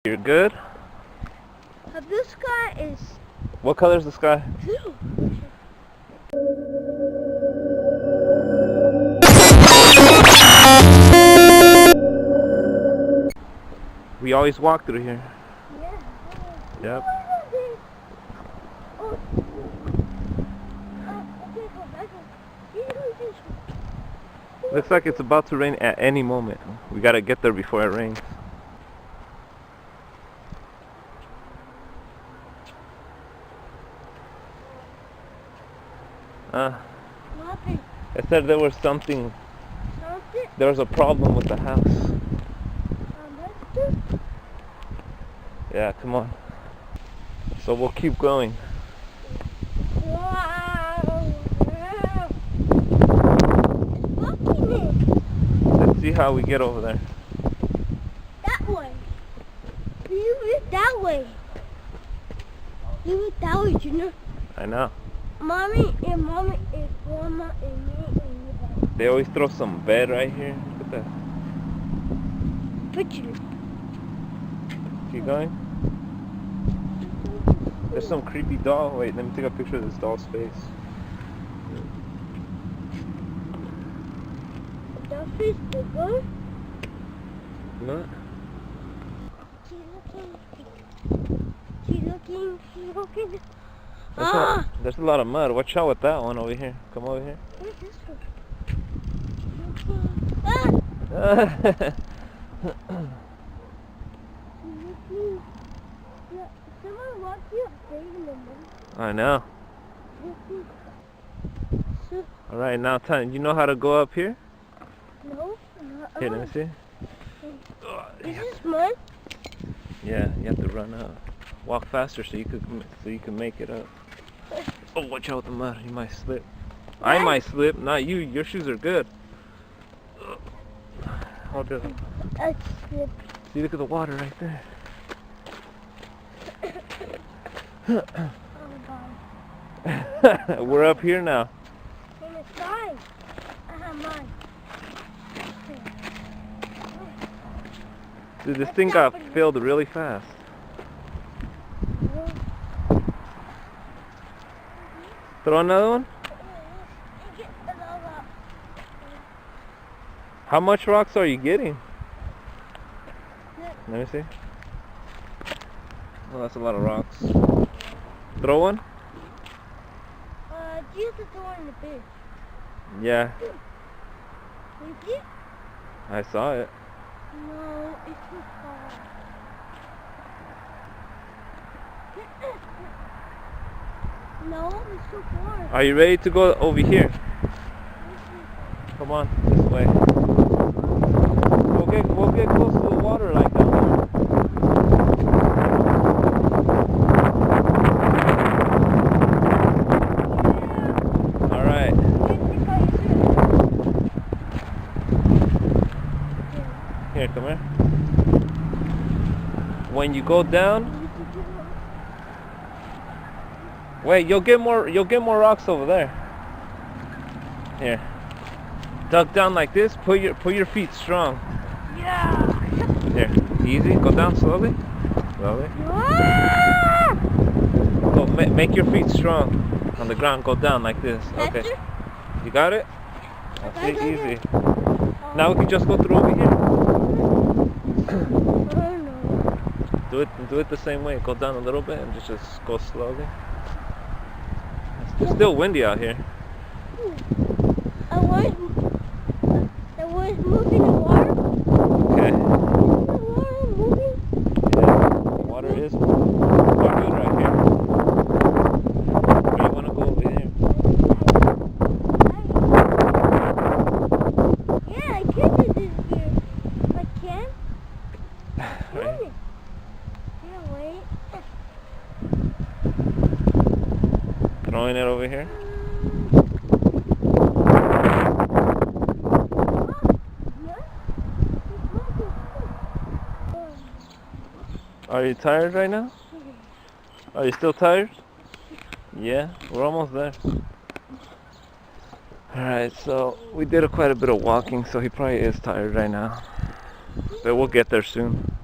You're good? The blue sky is What color is the sky? blue. We always walk through here. Yeah. Yep. Looks like it's about to rain at any moment. We gotta get there before it rains. Nothing. It said there was something. Something? There was a problem with the house. Yeah, come on. So we'll keep going. Wow. Let's see how we get over there. That way. You went that way. You went that way, Junior. I know. Mommy and Grandma and me and you. They always throw some bed right here. Look at that. Picture. Keep going. There's some creepy doll. Wait, let me take a picture of this doll's face. That face bigger? What? She's looking. There's a lot of mud. Watch out with that one over here. Come over here. Where's this one? Someone walked you up there in the middle. I know. Alright, now time. You know how to go up here? No. Here, let me see. Is this mud? Yeah, you have to run up. Walk faster so you can make it up. Oh, watch out with the mud. You might slip. I might slip. Not you. Your shoes are good. Hold it. I slipped. See, look at the water right there. Oh God. We're up here now. In the sky. I have mine. Dude, this thing got filled really fast. Throw another one? How much rocks are you getting? Let me see. Oh, that's a lot of rocks. Throw one? You have to throw in the fish. Yeah. You see? I saw it. No, it's too far. No, it's too far. Are you ready to go over here? Come on, this way. We'll get close to the water like that. Alright. Here, come here. When you go down, wait, you'll get more rocks over there. Here. Duck down like this. Put your feet strong. Yeah. Here. Easy. Go down slowly. Slowly. Go make your feet strong on the ground. Go down like this. Okay. You got it? That's it. Easy. Now we can just go through over here. Do it the same way. Go down a little bit and just go slowly. It's still windy out here. The water's moving the water? Okay. The water moving? Yeah, the water is moving. We're good right here. Where you want to go over here? Yeah, I can do this here. I can? Right. Yeah, wait. Throwing it over here. Are you tired right now? Are you still tired? Yeah, we're almost there. Alright, so we did quite a bit of walking, so he probably is tired right now. But we'll get there soon.